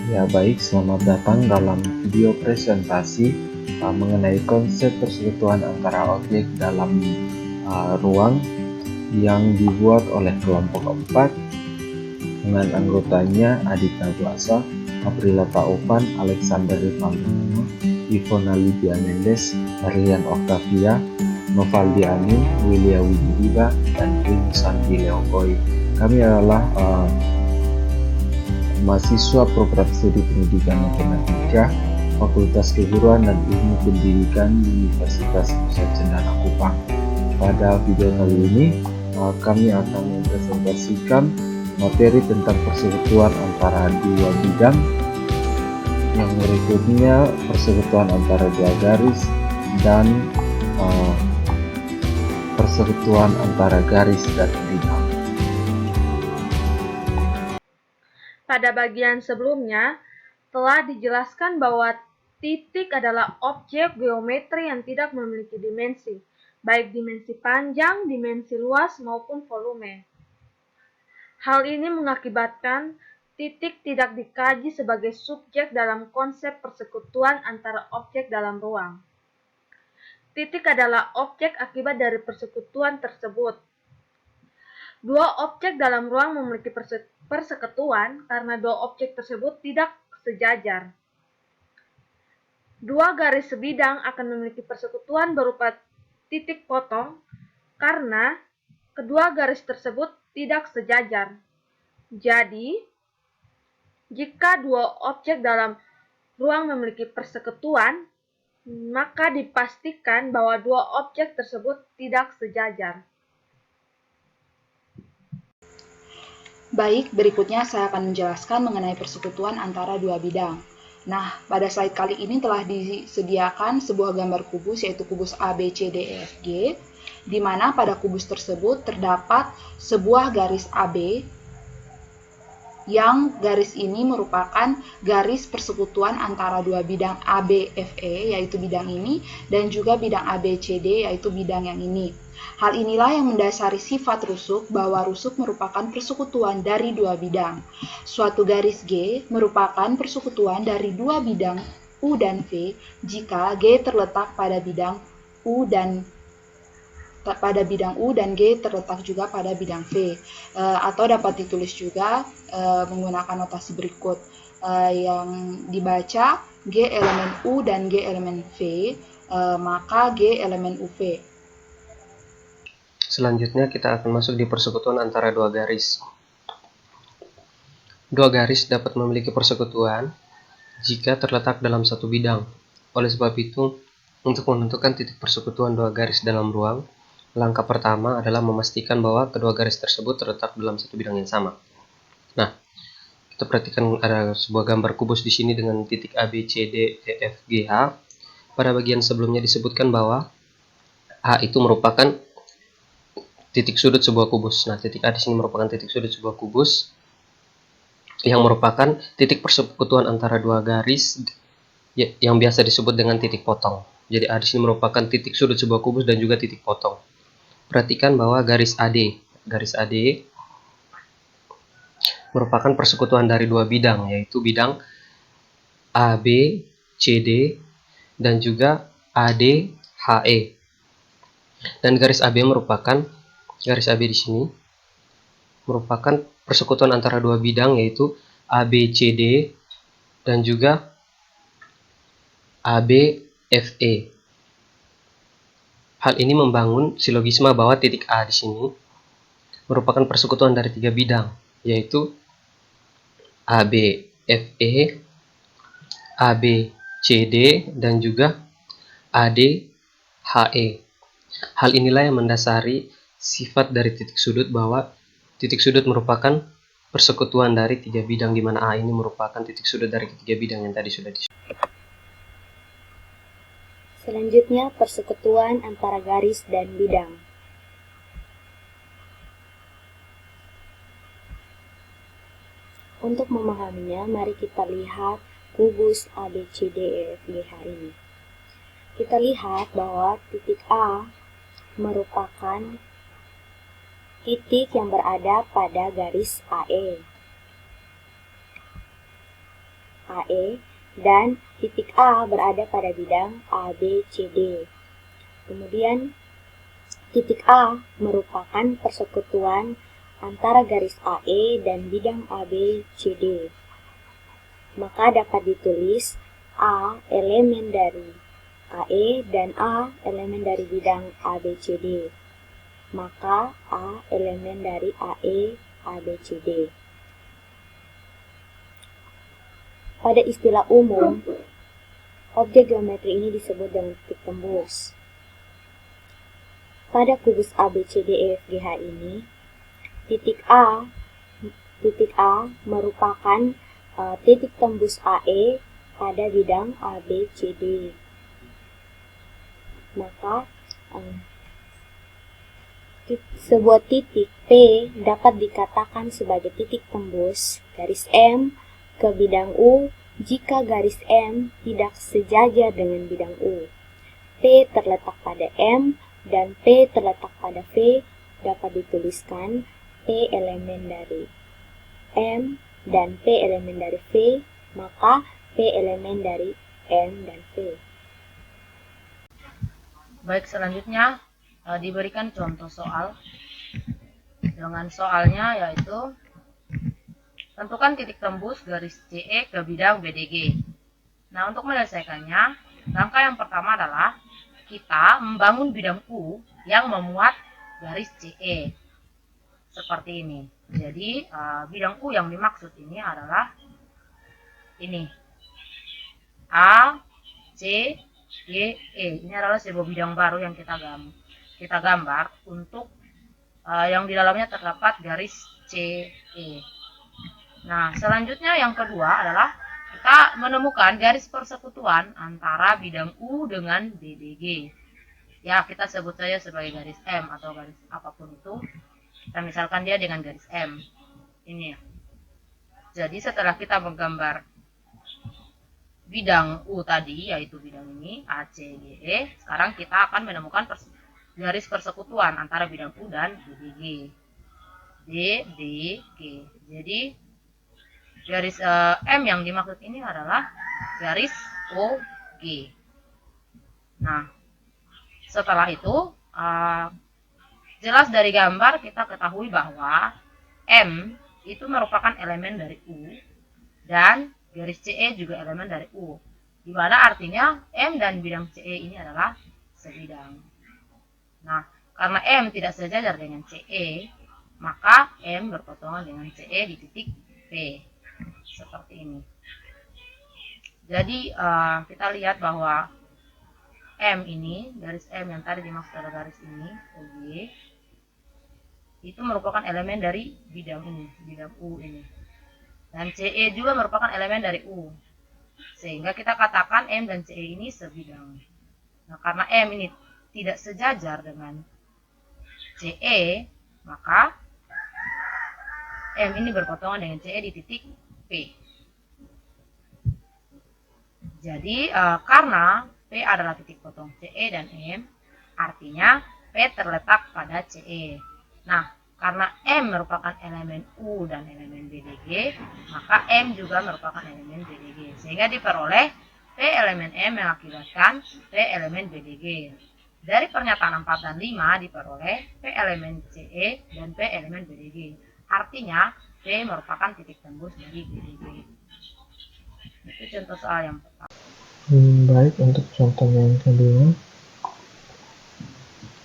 Ya baik, selamat datang dalam video presentasi mengenai konsep persekutuan antara objek dalam ruang yang dibuat oleh kelompok 4 dengan anggotanya Aditya Dwasa, Aprila Taufan, Alexander Rivaldono, Ivona Lydia Mendes, Herlian Octavia, Novaldiani, Willia Widiba, dan Sandi Leokoi. Kami adalah mahasiswa program studi pendidikan matematika Fakultas Keguruan dan Ilmu Pendidikan Universitas Nusa Cendana Kupang. Pada video kali ini kami akan mempresentasikan materi tentang persekutuan antara dua bidang. Yang berikutnya persekutuan antara dua garis dan persekutuan antara garis dan bidang. Pada bagian sebelumnya, telah dijelaskan bahwa titik adalah objek geometri yang tidak memiliki dimensi, baik dimensi panjang, dimensi luas, maupun volume. Hal ini mengakibatkan titik tidak dikaji sebagai subjek dalam konsep persekutuan antara objek dalam ruang. Titik adalah objek akibat dari persekutuan tersebut. Dua objek dalam ruang memiliki persekutuan karena dua objek tersebut tidak sejajar. Dua garis sebidang akan memiliki persekutuan berupa titik potong karena kedua garis tersebut tidak sejajar. Jadi, jika dua objek dalam ruang memiliki persekutuan, maka dipastikan bahwa dua objek tersebut tidak sejajar. Baik, berikutnya saya akan menjelaskan mengenai persekutuan antara dua bidang. Nah, pada slide kali ini telah disediakan sebuah gambar kubus, yaitu kubus A, B, C, D, E, F, G, di mana pada kubus tersebut terdapat sebuah garis AB, yang garis ini merupakan garis persekutuan antara dua bidang ABFE, yaitu bidang ini, dan juga bidang ABCD, yaitu bidang yang ini. Hal inilah yang mendasari sifat rusuk, bahwa rusuk merupakan persekutuan dari dua bidang. Suatu garis G merupakan persekutuan dari dua bidang U dan V jika G terletak pada bidang U dan G terletak juga pada bidang V, atau dapat ditulis juga menggunakan notasi berikut, yang dibaca G elemen U dan G elemen V, maka G elemen UV. Selanjutnya kita akan masuk di persekutuan antara dua garis. Dua garis dapat memiliki persekutuan jika terletak dalam satu bidang. Oleh sebab itu, untuk menentukan titik persekutuan dua garis dalam ruang, langkah pertama adalah memastikan bahwa kedua garis tersebut terletak dalam satu bidang yang sama. Nah, kita perhatikan ada sebuah gambar kubus di sini dengan titik A, B, C, D, E, F, G, H. Pada bagian sebelumnya disebutkan bahwa A itu merupakan titik sudut sebuah kubus. Nah, titik A di sini merupakan titik sudut sebuah kubus yang merupakan titik persekutuan antara dua garis yang biasa disebut dengan titik potong. Jadi A di sini merupakan titik sudut sebuah kubus dan juga titik potong. Perhatikan bahwa garis AD merupakan persekutuan dari dua bidang, yaitu bidang AB, CD, dan juga AD, HE. Dan garis AB di sini merupakan persekutuan antara dua bidang, yaitu ABCD dan juga ABFE. Hal ini membangun silogisma bahwa titik A di sini merupakan persekutuan dari tiga bidang, yaitu ABFE, ABCD, dan juga ADHE. Hal inilah yang mendasari sifat dari titik sudut, bahwa titik sudut merupakan persekutuan dari tiga bidang, di mana A ini merupakan titik sudut dari ketiga bidang yang tadi sudah disebut. Selanjutnya, persekutuan antara garis dan bidang. Untuk memahaminya, mari kita lihat kubus ABCDEFGH ini. Kita lihat bahwa titik A merupakan titik yang berada pada garis AE. AE dan titik A berada pada bidang ABCD. Kemudian titik A merupakan persekutuan antara garis AE dan bidang ABCD. Maka dapat ditulis A elemen dari AE dan A elemen dari bidang ABCD. Maka A elemen dari AE ABCD. Pada istilah umum, objek geometri ini disebut dengan titik tembus. Pada kubus ABCDEFGH ini, titik A merupakan titik tembus AE pada bidang ABCD. Maka sebuah titik P dapat dikatakan sebagai titik tembus garis M ke bidang U jika garis M tidak sejajar dengan bidang U. P terletak pada M dan P terletak pada V dapat dituliskan P elemen dari M dan P elemen dari V, maka P elemen dari M dan V. Baik, selanjutnya diberikan contoh soal. Dengan soalnya yaitu tentukan titik tembus garis CE ke bidang BDG. Nah, untuk menyelesaikannya, langkah yang pertama adalah kita membangun bidang U yang memuat garis CE. Seperti ini. Jadi, bidang U yang dimaksud ini adalah ini. A, C, G, E. Ini adalah sebuah bidang baru yang kita gambar untuk yang di dalamnya terdapat garis CE. Nah, selanjutnya yang kedua adalah kita menemukan garis persekutuan antara bidang U dengan BDG. Ya, kita sebut saja sebagai garis M atau garis apapun itu. Kita misalkan dia dengan garis M. Ini. Jadi setelah kita menggambar bidang U tadi, yaitu bidang ini, ACGE, sekarang kita akan menemukan garis persekutuan antara bidang U dan BDG. BDG. Jadi garis M yang dimaksud ini adalah garis OG. Nah, setelah itu jelas dari gambar kita ketahui bahwa M itu merupakan elemen dari U dan garis CE juga elemen dari U. Di mana artinya M dan bidang CE ini adalah sebidang. Nah, karena M tidak sejajar dengan CE, maka M berpotongan dengan CE di titik P. Seperti ini. Jadi kita lihat bahwa M ini, garis M yang tadi dimaksud adalah garis ini, OG, itu merupakan elemen dari bidang ini, bidang U ini. Dan CE juga merupakan elemen dari U. Sehingga kita katakan M dan CE ini sebidang. Nah, karena M ini tidak sejajar dengan CE, maka M ini berpotongan dengan CE di titik P. Jadi karena P adalah titik potong CE dan M, artinya P terletak pada CE. Nah, karena M merupakan elemen U dan elemen BDG, maka M juga merupakan elemen BDG. Sehingga diperoleh P elemen M mengakibatkan P elemen BDG. Dari pernyataan 4 dan 5 diperoleh P elemen CE dan P elemen BDG. Artinya P merupakan titik tembus dari BDG. Itu contoh soal yang pertama. Baik, untuk contohnya yang kedua,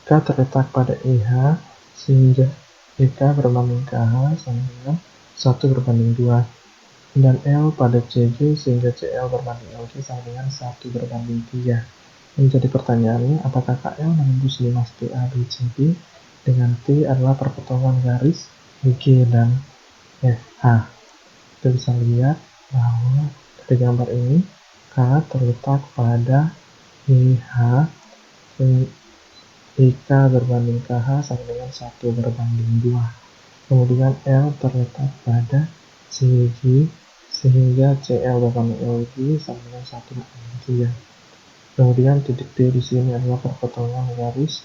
K terletak pada IH sehingga IK berbanding KH sama dengan 1/2, dan L pada CG sehingga CL berbanding LG sama dengan 1/3. Menjadi pertanyaannya, apakah KL menembus 5 TABCD dengan T adalah perpotongan garis IG dan FH. Kita bisa lihat bahwa pada gambar ini K terletak pada IH, IK berbanding KH sama dengan 1/2. Kemudian L terletak pada CG sehingga CL berbanding LG sama dengan 1/3. Kemudian titik D di sini adalah perpotongan garis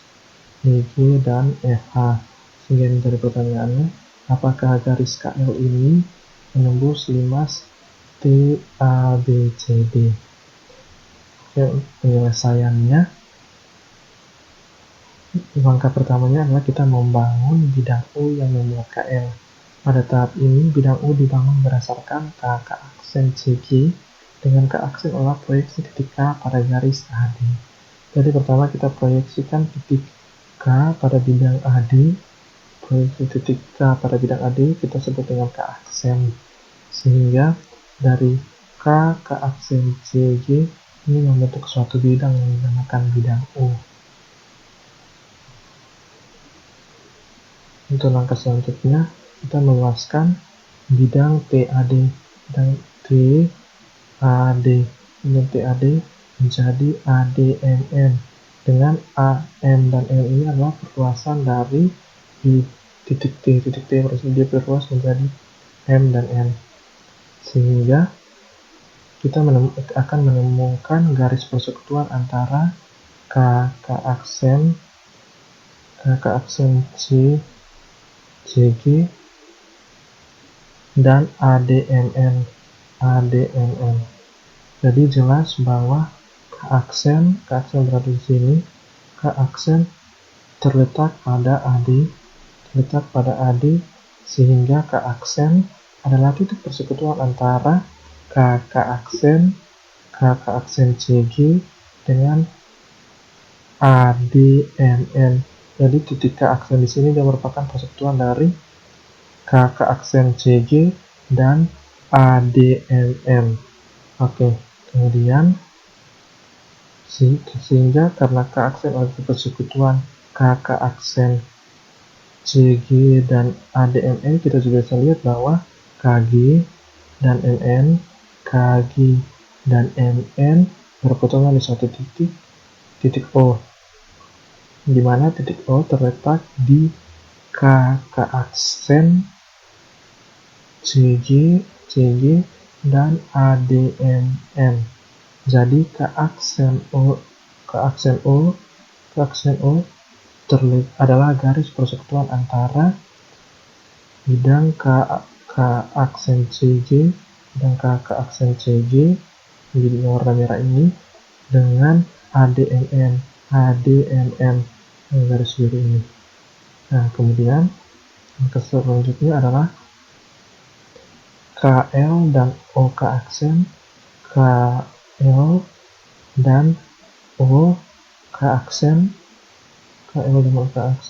IG dan FH. Sehingga menjadi pertanyaannya, apakah garis KL ini menembus 5 TABCD. Oke, penyelesaiannya, langkah pertamanya adalah kita membangun bidang U yang memuat KL. Pada tahap ini, bidang U dibangun berdasarkan K aksen CG dengan K aksen olah proyeksi titik K pada garis AD. Jadi pertama kita proyeksikan titik K pada bidang AD, proyeksi titik K pada bidang AD kita sebut dengan K aksen, sehingga dari K aksen CG ini membentuk suatu bidang yang dinamakan bidang U. Untuk langkah selanjutnya, kita meluaskan bidang TAD. Bidang TAD menjadi ADMN, dengan AM dan L ini adalah perluasan dari titik T. Titik T dia perluas menjadi M dan N, sehingga kita akan menemukan garis persekutuan antara K aksen CG dan ADMN. Jadi jelas bahwa K aksen berada di sini, K aksen terletak pada AD, sehingga K aksen adalah titik persekutuan antara K aksen CG dengan ADMN. Jadi titik K aksen di sini dia merupakan persekutuan dari K aksen CG dan ADMN. Oke, kemudian sehingga karena K aksen adalah persekutuan K aksen CG dan ADMN, kita juga bisa lihat bahwa KG dan MN berpotongan di suatu titik O, di mana titik O terletak di K aksen CG dan ADMN. Jadi K aksen O adalah garis persekutuan antara bidang K aksen CG dan K aksen CG di warna merah ini dengan ADMN garis biru ini. Nah, kemudian langkah selanjutnya adalah KL dan OK aksen, KL dan OK aksen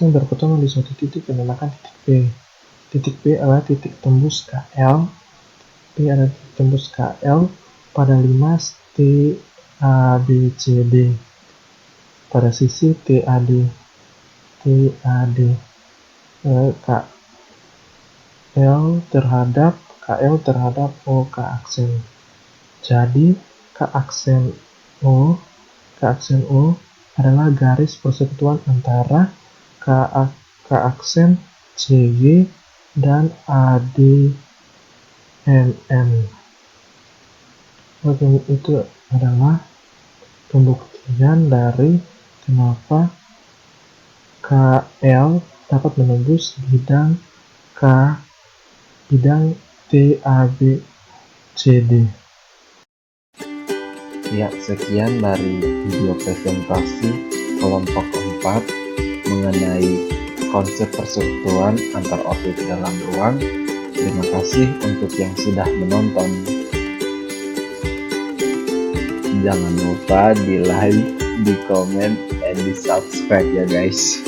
berpotongan di suatu titik yang dinamakan titik P. Titik P adalah titik tembus KL. Pada 5 TABCD pada sisi TAD KL terhadap OK aksen. Jadi K aksen O adalah garis persekutuan antara K aksen CG dan ADMN. Oke, itu adalah pembuktian dari kenapa KL dapat menembus bidang TABCD. Ya, sekian dari video presentasi kelompok 4 mengenai konsep persekutuan antar objek dalam ruang. Terima kasih untuk yang sudah menonton. Jangan lupa di like, di komen, dan di subscribe ya guys.